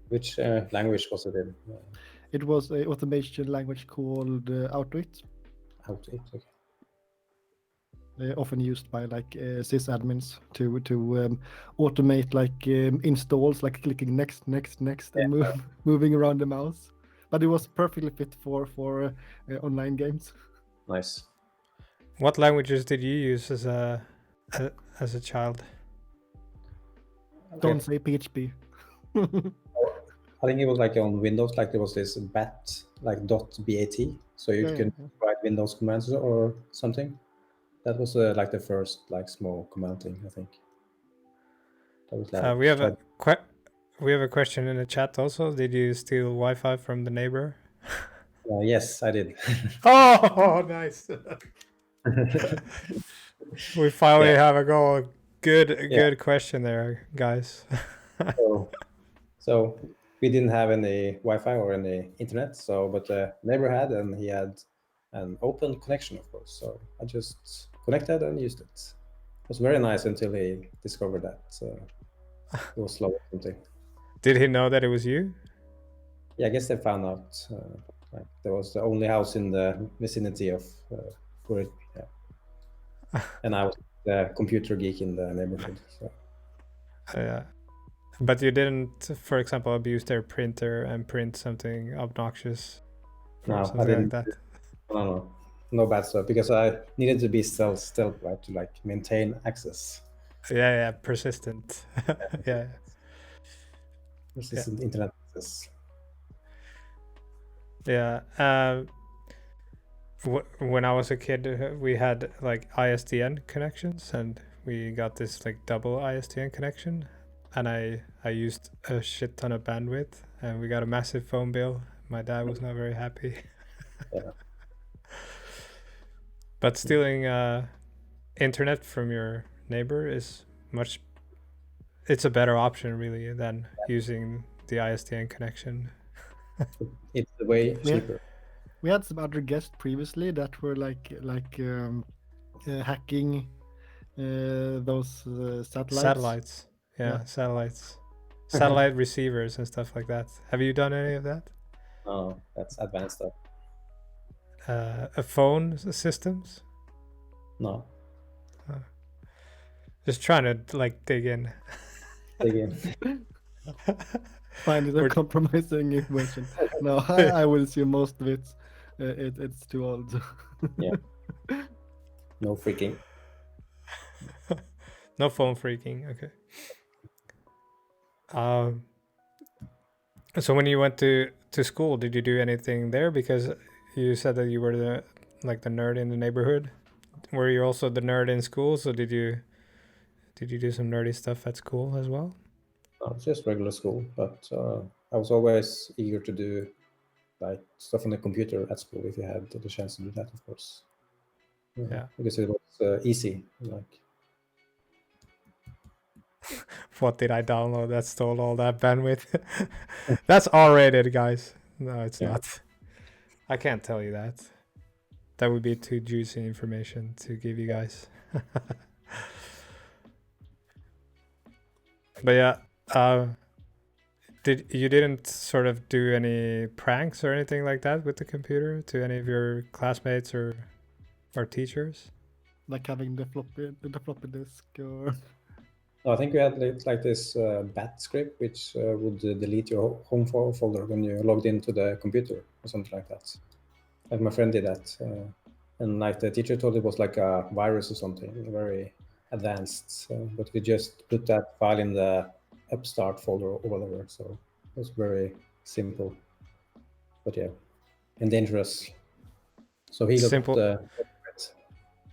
Which language was it in? It was a automation language called Outwit. Outwit. Okay. Often used by like sysadmins to automate like installs, like clicking next, and moving around the mouse. But it was perfectly fit for online games. Nice. What languages did you use as a child? Don't say PHP. I think it was like on Windows, like there was this bat, like .bat, so you can write Windows commands or something. That was like the first like small command thing, I think. That was like we have a question in the chat also. Did you steal Wi-Fi from the neighbor? yes, I did. Oh, nice. We finally have a goal. Good question there, guys. So we didn't have any Wi-Fi or any internet, but the neighbor had, and he had an open connection, of course. So I just connected and used it. It was very nice until he discovered that it was slow or something. Did he know that it was you? Yeah, I guess they found out. Like there was the only house in the vicinity of where it, and I was the computer geek in the neighborhood. So. Yeah. But you didn't, for example, abuse their printer and print something obnoxious or something I didn't. like that? No bad stuff, because I needed to be stealth, right, to like maintain access. Yeah, persistent. Yeah. Persistent internet access. Yeah. When I was a kid, we had like ISDN connections, and we got this like double ISDN connection, and I used a shit ton of bandwidth, and we got a massive phone bill. My dad was not very happy. Yeah. But stealing internet from your neighbor is it's a better option really than using the ISDN connection. It's way cheaper. We had some other guests previously that were hacking those satellites. Satellites. Satellite receivers and stuff like that. Have you done any of that? No, that's advanced stuff. Phone systems? No. Just trying to like dig in. Find it a compromising information. No, I will assume most of it. It's too old. Yeah. No freaking. No phone freaking. Okay. So when you went to school, did you do anything there? Because you said that you were the nerd in the neighborhood. Were you also the nerd in school? So did you do some nerdy stuff at school as well? No, it's just regular school, but I was always eager to do like stuff on the computer at school if you had the chance to do that, of course. Yeah. Because it was easy. Like, What did I download that stole all that bandwidth? That's R-rated, guys. No, it's Yeah. not. I can't tell you that. That would be too juicy information to give you guys. But yeah, didn't sort of do any pranks or anything like that with the computer to any of your classmates or teachers? Like having the floppy disk or No, I think we had like this bat script which would delete your home folder when you logged into the computer or something like that. Like my friend did that, and like the teacher told it was like a virus or something, very advanced. But we just put that file in the upstart folder or whatever. So it was very simple, but yeah, and dangerous. So he got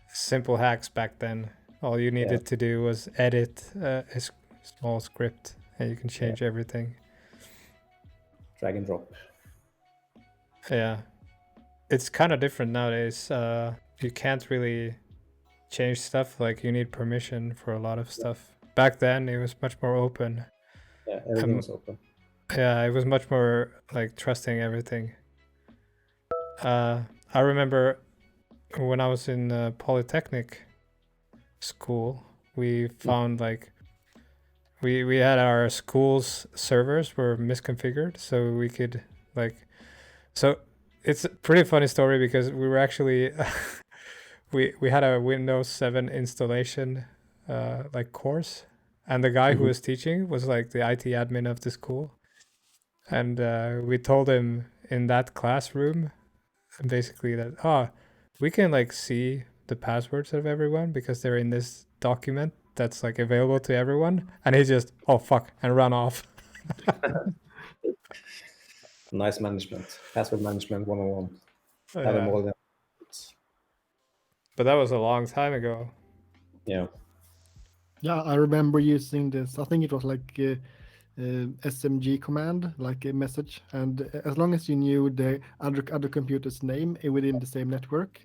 simple hacks back then. All you needed to do was edit a small script, and you can change everything. Drag and drop. Yeah, it's kind of different nowadays. You can't really change stuff. Like, you need permission for a lot of stuff. Back then, it was much more open. Yeah, everything was open. Yeah, it was much more like trusting everything. I remember when I was in Polytechnic school, we found like we had our school's servers were misconfigured, so we could so it's a pretty funny story because we were actually we had a Windows 7 installation course, and the guy who was teaching was like the IT admin of the school, and we told him in that classroom basically that we can like see the passwords of everyone because they're in this document that's like available to everyone, and he just fuck and run off. Nice management, password management 101. Have them all. But that was a long time ago. Yeah, I remember using this. I think it was like SMG command, like a message, and as long as you knew the other computer's name within the same network.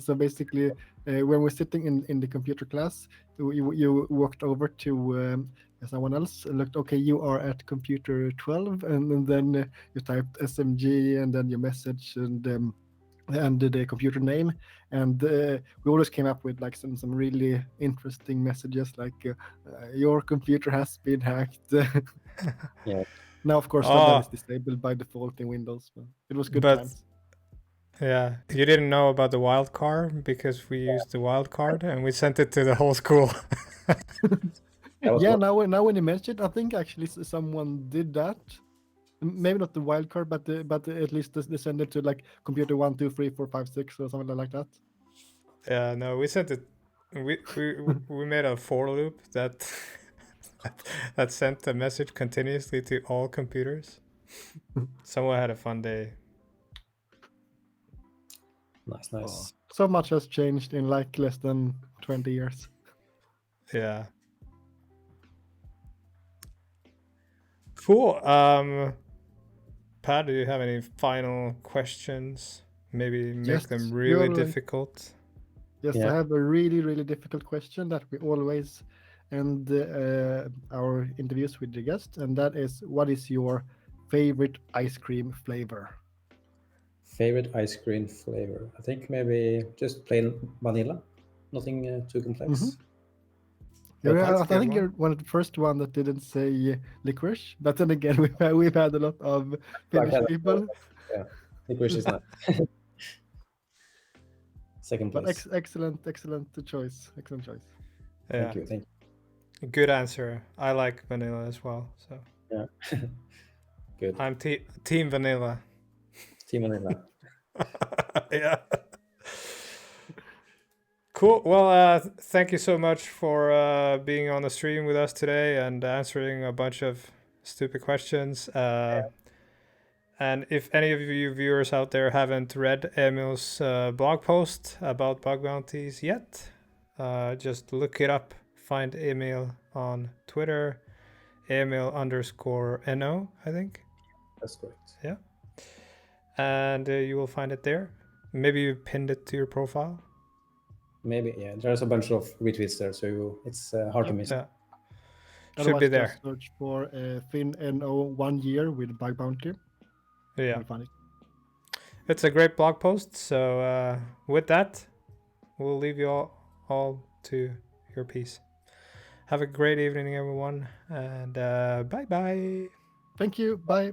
So basically, when we're sitting in the computer class, you walked over to someone else, looked, okay, you are at computer 12, and then you typed SMG and then your message and the computer name, and we always came up with like some really interesting messages like your computer has been hacked. yeah. Now of course that is disabled by default in Windows, but it was good times. Yeah, you didn't know about the wild card because we used the wild card and we sent it to the whole school. Now when you mention it, I think actually someone did that. Maybe not the wild card, but at least they send it to like computer 1, 2, 3, 4, 5, 6 or something like that. Yeah, no, we sent it. We made a for loop that that sent the message continuously to all computers. Someone had a fun day. Nice. Oh, so much has changed in like less than 20 years. Yeah. Cool. Pat, do you have any final questions? Maybe make them really difficult. Yes, I have a really, really difficult question that we always end our interviews with the guest, and that is, what is your favorite ice cream flavor? Favorite ice cream flavor? I think maybe just plain vanilla. Nothing too complex. I think you're one of the first one that didn't say licorice, but then again, we've had a lot of Finnish people. Yeah, licorice is nice. Second place. But excellent choice. Excellent choice. Yeah. Thank you. Good answer. I like vanilla as well. So yeah, good. I'm team vanilla. Team vanilla. Yeah. Cool. Well, thank you so much for being on the stream with us today and answering a bunch of stupid questions. And if any of you viewers out there haven't read Emil's blog post about bug bounties yet, just look it up. Find Emil on Twitter, Emil_NO, I think. That's correct. Yeah. And you will find it there. Maybe you pinned it to your profile. maybe, yeah. There's a bunch of retweets there, so it's hard to miss. Yeah. Should Otherwise, be there. just search for Finn NO 1 year with bug bounty. Yeah. You'll find it. It's a great blog post. So with that, we'll leave you all to your peace. Have a great evening, everyone, and bye-bye. Thank you. Bye.